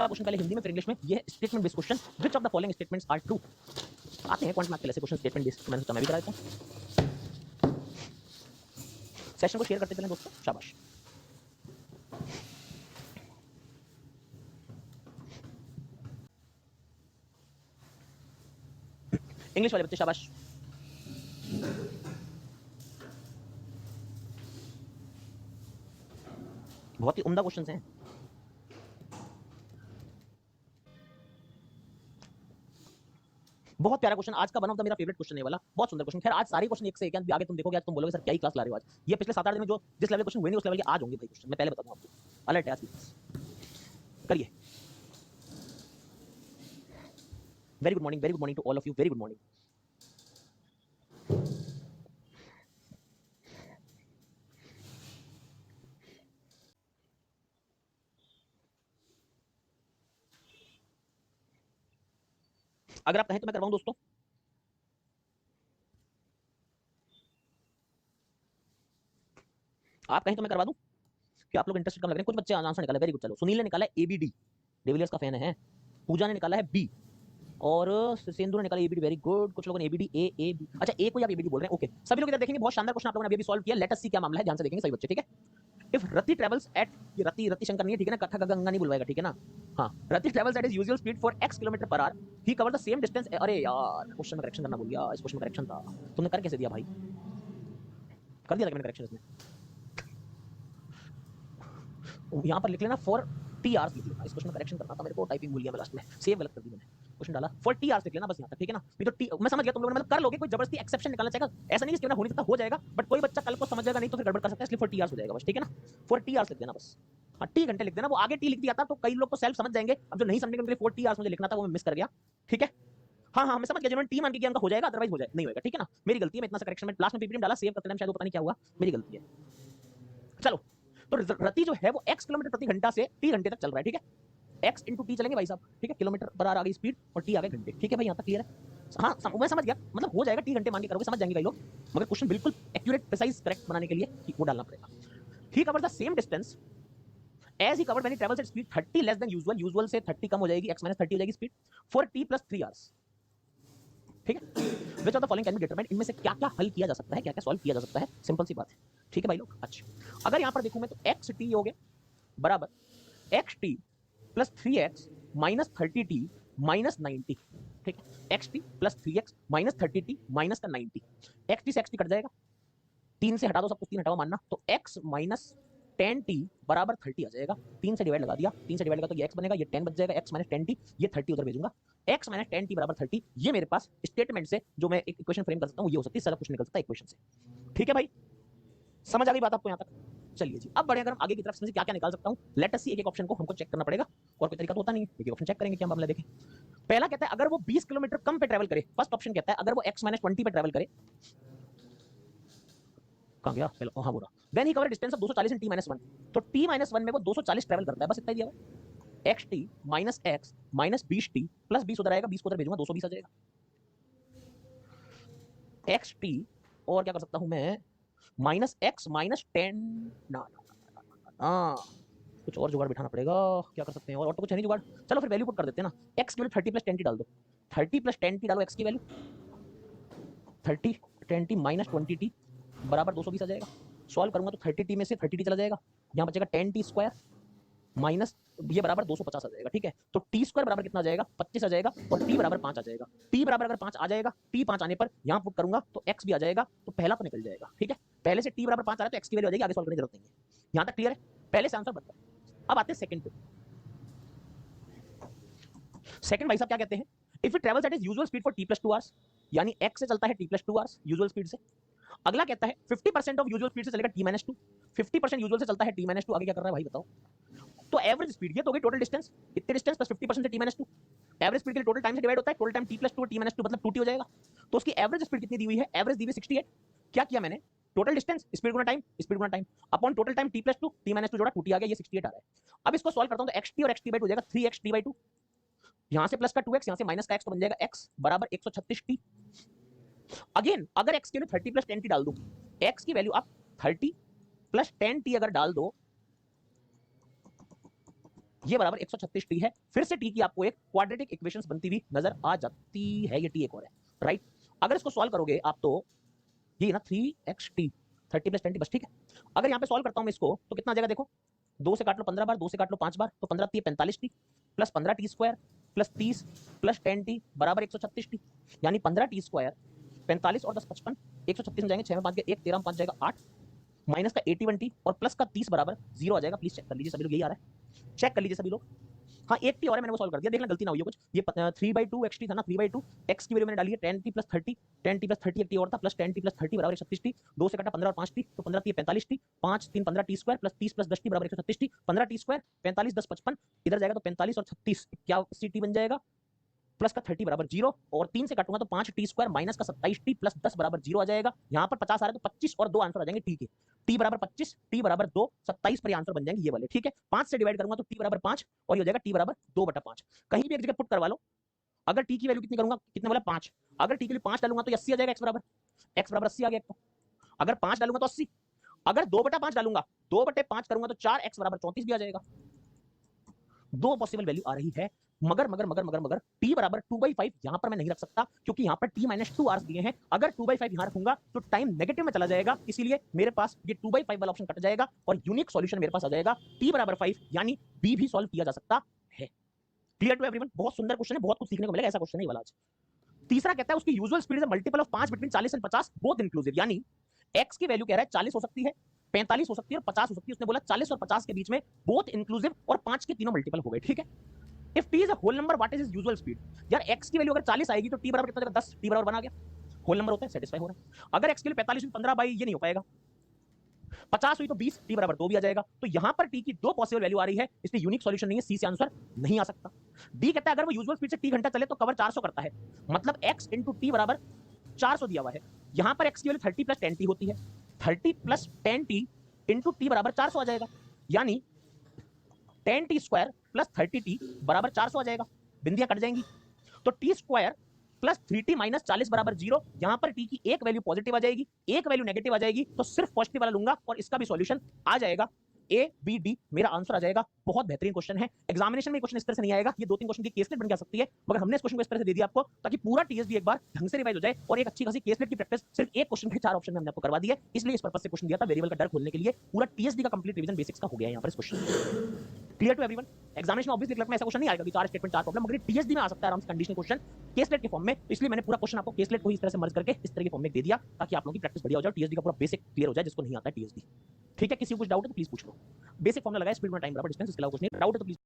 वाला क्वेश्चन पहले हिंदी में फिर इंग्लिश में। ये statement based question, which of the following statements are true. आते हैं क्वांट मैथ के ऐसे क्वेश्चन स्टेटमेंट बेस्ड, मैंने सोचा मैं भी करा देता हूं। सेशन को शेयर करते चलें दोस्तों, शाबाश। इंग्लिश वाले बच्चे शाबाश। बहुत ही उम्दा क्वेश्चंस हैं। बहुत प्यारा क्वेश्चन आज का, वन ऑफ द मेरा फेवरेट क्वेश्चन है वाला, बहुत सुंदर क्वेश्चन। खैर आज सारे क्वेश्चन एक से एक हैं, आगे तुम देखोगे, आज तुम बोलोगे सर क्या ही क्लास ला रहे हो आज। ये पिछले 7-8 दिन में जो जिस लेवल के क्वेश्चन हुए नहीं उस लेवल के आज होंगे भाई क्वेश्चन, मैं पहले बता दूं आपको। अलर्ट है आज की क्लास, करिए। Very good morning to all of you, very good morning. अगर आप कहें तो मैं करवाऊं दोस्तों, आप कहें तो मैं करवा दूं कि आप लोग इंटरेस्ट कम लग रहे हैं। कुछ बच्चे आंसर निकाले, वेरी गुड। चलो सुनील ने निकाला है एबीडी, डेविलियर्स का फैन है। पूजा ने निकाला है बी, और सिंधु ने निकाला एबीडी, वेरी गुड। कुछ लोगों ने एबीडी ए ए बी, अच्छा ए को आप एबीडी बोल रहे हैं, ओके। सभी लोग इधर देखेंगे, बहुत शानदार क्वेश्चन आप लोगों ने अभी सॉल्व किया। लेट अस सी क्या मामला है, ध्यान से देखेंगे सभी बच्चे, ठीक है। इफ रति ट्रेवल्स एट, ये रति शंकर नहीं है, ठीक है ना, कथा गंगा नहीं बुलवाएगा, ठीक है ना। हाँ, Rati travels at his usual speed for x kilometre per hour, he cover the same distance. अरे यार क्वेश्चन में करेक्शन करना भूल गया, इस क्वेश्चन में करेक्शन था। तुमने कर कैसे दिया भाई, कर दिया था मैंने करेक्शन इसमें। यहाँ पर लिख लेना फॉर टी आवर्स लिख लेना, इस क्वेश्चन में करेक्शन करना था मेरे को, टाइपिंग भूल गया मैं लास्ट में, सेव गलत कर दी मैंने। क्वेश्चन डाला फॉर टी आवर्स लिख लेना बस यहाँ तक, ठीक है ना। नहीं तो टी, मैं समझ गया तुम लोगों ने मतलब कर लोगे, कोई जबरदस्ती एक्सेप्शन निकालना चाहेगा, ऐसा नहीं कि हो नहीं सकता, हो जाएगा, बट कोई बच्चा कल को समझ जाएगा नहीं तो फिर गड़बड़ कर सकता है, इसलिए फॉर टी आवर्स हो जाएगा बस, ठीक है ना। फॉर टी आवर्स लिख देना बस। हाँ टी घंटे लिख देना, वो आगे टी लिख दिया था तो कई लोग तो सेल्फ समझ जाएंगे, अब जो नहीं समझेंगे उनके लिए फॉर टी आवर्स मुझे लिखना था, वो मैं मिस कर गया, ठीक है। हाँ हाँ मैं समझ गया, जिन्होंने टी मान के किया उनका हो जाएगा, अदरवाइज हो जाए नहीं होगा, ठीक है ना। मेरी गलती है, मैं इतना सा करेक्शन में लास्ट में पीपीटी में डाला, सेव करते टाइम शायद वो पता नहीं क्या हुआ, मेरी गलती है। चलो तो रति जो है वो x किलोमीटर प्रति घंटा से t घंटे तक चल रहा है, ठीक है। x इंटू टी चलेंगे भाई साहब, ठीक है। किलोमीटर पर आवर आ गई स्पीड और t आ गए घंटे, ठीक है भाई, यहाँ तक क्लियर है। हाँ मैं समझ गया, मतलब हो जाएगा, t घंटे मान के करोगे समझ जाएंगे कई लोग, मगर क्वेश्चन बिल्कुल एक्यूरेट प्रिसाइज करेक्ट बनाने के लिए वो डालना पड़ेगा। He covers the same distance as he covered when he travels at speed 30 less than usual, usual से 30 कम हो जाएगी, x - 30 हो जाएगी स्पीड, फॉर t + 3 आवर्स, ठीक है। Which of the following can be determined, इनमें से क्या क्या हल किया जा सकता है, क्या क्या सॉल्व किया जा सकता है, सिंपल सी बात है, ठीक है भाई लोग। अच्छा अगर यहां पर देखूं मैं तो xt हो गया बराबर xt plus 3x minus 30t minus 90, ठीक है। xt plus 3x minus 30t minus का 90, xt से xt कट जाएगा, 3 से हटा दो, सब कुछ 3 हटाओ मानना, तो x माइनस 10t बराबर 30 आ जाएगा। 3 से डिवाइड लगा दिया, 3 से डिवाइड लगा तो ये x बनेगा, ये 10 बच जाएगा, x माइनस 10t, ये 30 उधर भेजूंगा, x माइनस 10t बराबर 30। ये मेरे पास स्टेटमेंट से जो मैं एक इक्वेशन फ्रेम कर सकता हूं, ये हो सकती है, सारा कुछ निकल सकता है इक्वेशन से, ठीक है भाई। समझ आ गई बात आपको यहां तक? चलिए जी, अब बढ़े अगर हम आगे की तरफ से क्या क्या निकाल सकता हूं, लेट अस सी। एक ऑप्शन को हमको चेक करना पड़ेगा, और कोई तरीका तो होता नहीं है, एक ऑप्शन चेक करेंगे क्या मामला देखें। पहला कहता है अगर वो 20 किलोमीटर कम पे ट्रैवल करे, फर्स्ट ऑप्शन कहता है अगर वो x - 20 पे ट्रैवल करे, कहां गया पहला, हां बोला, then he cover distance of 240 in t - 1, तो t - 1 में वो 240 ट्रैवल करता है, बस इतना ही दिया हुआ। xt minus x minus 20t plus 20 उधर आएगा, 20 को उधर भेजूंगा, 220 आ जाएगा। xt और क्या कर सकता हूं मैं, माइनस x माइनस 10, ना कुछ और जुगाड़ बिठाना पड़ेगा, क्या कर सकते हैं, और तो कुछ है नहीं जुगाड़। चलो फिर वैल्यू पुट कर देते हैं ना, x की वैल्यू 30 + 10t डाल दो, 30 + 10t डालो, x की वैल्यू 30 10t माइनस 20t बराबर 220 आ जाएगा। सॉल्व करूंगा तो 30t में से 30t चला जाएगा, यहां बचेगा 10t स्क्वायर माइनस ये बराबर 250 आ जाएगा, ठीक है। तो टी स्क्वायर बराबर कितना आ जाएगा, 25 आ जाएगा, और टी बराबर 5 आ जाएगा। टी बराबर अगर 5 आ जाएगा, टी 5 आने पर यहां पुट करूंगा तो एक्स भी आ जाएगा, तो पहला तो निकल जाएगा, ठीक है। पहले से टी बराबर 5 आ रहा है तो एक्स की वैल्यू आ जाएगी, आगे सॉल्व करने की जरूरत नहीं है, यहां तक क्लियर है, पहले से आंसर बनता है। अब आते हैं सेकंड पे। सेकंड भाई साहब क्या कहते हैं, if it travels at is usual speed for t + 2 hours, यानी x से चलता है t + 2 आवर्स यूजुअल स्पीड से। अगला कहता है 50% ऑफ यूजुअल स्पीड से चलेगा t - 2, 50% यूजुअल से चलता है t - 2, आगे क्या कर रहा है भाई बताओ। तो एवरेज स्पीड, ये तो होगी टोटल डिस्टेंस, इतने डिस्टेंस प्लस 50% से t - 2, एवरेज स्पीड के लिए टोटल टाइम से डिवाइड होता है, टोटल टाइम t + 2 और t - 2 मतलब 2t हो जाएगा। तो उसकी एवरेज स्पीड कितनी दी हुई है, एवरेज दी हुई 68। क्या किया मैंने, टोटल डिस्टेंस स्पीड गुना time upon total time t + 2, t - 2 जोड़ा 2t आ गया, ये 68 आ रहा है। अब इसको सॉल्व करता हूं तो xt और xt/2 हो जाएगा 3xt/2, यहां से प्लस का 2x, यहां से माइनस का x, तो बन जाएगा x बराबर 136t। अगेन अगर x की वैल्यू 30 + 10t डाल दूं, x की वैल्यू आप 30 + 10t अगर डाल दो ये बराबर 136 टी है। फिर से टी की आपको एक क्वाड्रेटिक इक्वेशंस बनती हुई नजर आ जाती है। ये टी एक और है, राइट। अगर इसको सॉल्व करोगे आप तो ये ना 3xt 30 प्लस 20 बस, ठीक है। अगर यहाँ पे सॉल्व करता हूँ मैं इसको तो कितना आ जाएगा देखो, 2 से काट लो 15 बार, 2 से काट लो 5 बार, तो 15 45 T plus 15 T square plus 30 plus 10 T बराबर 136 टी, यानी 15 टी स्क्वायर 45 और 10 55, 136 में जाएंगे, 6 में 5 गया 1, 13 में 5 जाएगा 8, माइनस का 81 टी और प्लस का 30 बराबर 0 आ जाएगा। प्लीज चेक कर लीजिए सभी लोग, यही आ रहा है, चेक कर लीजिए सभी लोग। हाँ एक टी और है, मैंने वो सॉल्व कर दिया, देखना गलती ना हुई कुछ। ये 3/2 एक्स टी था ना, 3/2 एक्स की वैल्यू मैंने डाली है 10 टी प्लस 30, 10 टी प्लस 30 एक टी और था, प्लस 10 टी प्लस 30 बराबर 136 टी, 2 से कटा 15 और 5 टी, तो 15 T 45 T, 5 3 15 T square plus 30 plus 10 T बराबर 136 टी, 15 टी स्क्वायर 45 10 55, इधर जाएगा तो 45 और 36 क्या सी टी बन जाएगा, प्लस का 30 बराबर 0, और 3 से काटूंगा तो 5 टी स्क्वायर माइनस का 27 टी प्लस 10 बराबर 0 आ जाएगा। यहाँ पर 50 आ रहा है तो 25 और 2 आंसर आ जाएंगे टी के, टी बराबर 25, टी बराबर 2, 27 पर आंसर बन जाएंगे ये वाले, ठीक है। 5 से डिवाइड करूंगा तो टी बराबर 5 और ये हो जाएगा टी बराबर 2/5। कहीं भी एक जगह पुट करवा लो, अगर टी की वैल्यू कितनी करूंगा, कितने वाला 5, अगर टी के लिए 5 डालूंगा तो 80 आ जाएगा, एक्स बराबर 80 आ गया। तो अगर 5 डालूंगा तो 80, अगर 2/5 डालूंगा 2/5 करूंगा तो 4 एक्स बराबर 34 भी आ जाएगा। दो पॉसिबल वैल्यू आ रही है, मगर मगर मगर मगर मगर टी बराबर 2/5 यहां पर मैं नहीं रख सकता, क्योंकि यहां पर t - 2 आवर्स दिए हैं। अगर 2/5 यहां रखूंगा तो टाइम नेगेटिव में चला जाएगा, इसीलिए मेरे पास ये 2/5 वाला ऑप्शन कट जाएगा और यूनिक सॉल्यूशन मेरे पास आ जाएगा t बराबर 5, यानी b भी सॉल्व किया जा सकता है। Clear to everyone? बहुत सुंदर क्वेश्चन है, बहुत कुछ सीखने को मिलेगा, ऐसा क्वेश्चन नहीं वाला आज। तीसरा कहता है उसकी usual speed is multiple of 5 between 40 and 50 both inclusive, यानी x की वैल्यू कह रहा है 40 हो सकती है, 45 हो सकती है और 50 हो सकती है। उसने बोला 40 और 50 के बीच में बोथ इंक्लूसिव और 5 के तीनों मल्टीपल हो गए, ठीक है। If t is a whole number what is his usual speed, यार x की वैल्यू अगर 40 आएगी तो t बराबर कितना देगा 10, t बराबर बना गया, होल नंबर होता है, सेटिस्फाई हो रहा है। अगर x के लिए 45 15 बाई ये नहीं हो पाएगा, 50 हुई तो 20, t बराबर 2 भी आ जाएगा। तो यहां पर t की दो पॉसिबल वैल्यू आ रही है, इसलिए यूनिक सॉल्यूशन नहीं है, सी से आंसर नहीं आ सकता। d कहता है अगर वो यूजुअल स्पीड से t घंटा चले तो कवर 400 करता है, मतलब x इंटू t बराबर 400 दिया हुआ है। यहां पर x की वैल्यू 30 प्लस 10t होती है, 30 प्लस 10t इंटू t बराबर 400 आ जाएगा, यानी 10t स्क्वायर प्लस 30t बराबर 400 आ जाएगा। बिंदियां कट जाएंगी तो t square plus 3t minus 40 बराबर 0। यहां पर t की एक वैल्यू पॉजिटिव आ जाएगी, एक वैल्यू नेगेटिव आ जाएगी, तो सिर्फ पॉजिटिव वाला लूंगा और इसका भी सॉल्यूशन आ जाएगा ए बी डी, मेरा आंसर आ जाएगा। बहुत बेहतरीन क्वेश्चन है, एग्जामिनेशन में क्वेश्चन इस तरह से नहीं आएगा, ये 2-3 क्वेश्चन की केसलेट बन जा सकती है, मगर हमने इस क्वेश्चन को इस तरह से दे दिया आपको ताकि पूरा टीएसडी एक बार ढंग से रिवाइज हो जाए और एक अच्छी खासी केसलेट की प्रैक्टिस सिर्फ एक क्वेश्चन के 4 ऑप्शन में हमने आपको करवा दी है। इसलिए इस पर्पस से क्वेश्चन दिया था, वेरिएबल का डर खोलने के लिए। पूरा टीएसडी का कंप्लीट रिवीजन बेसिक्स का हो गया है यहां पर इस question. Clear to everyone? Examination में ऑब्वियसली क्लर्क में ऐसा क्वेश्चन नहीं आएगा कि 4 स्टेटमेंट 4 प्रॉब्लम, मगर टीएसडी में आ सकता है आराम से कंडीशनल क्वेश्चन केसलेट के फॉर्म में। तो इसलिए मैंने पूरा क्वेश्चन आपको केसलेट को ही इस तरह से मर्ज करके इस तरह के फॉर्म में दे दिया ताकि आप लोगों की प्रैक्टिस बढ़िया हो जाए, टीएसडी का पूरा बेसिक क्लियर हो जाए जिसको नहीं आता है टीएसडी। ठीक है, किसी को कुछ डाउट है तो प्लीज पूछ लो। बेसिक फॉर्मूला लगाया, स्पीड में टाइम बराबर डिस्टेंस, इसके अलावा कुछ नहीं। डाउट है तो प्लीज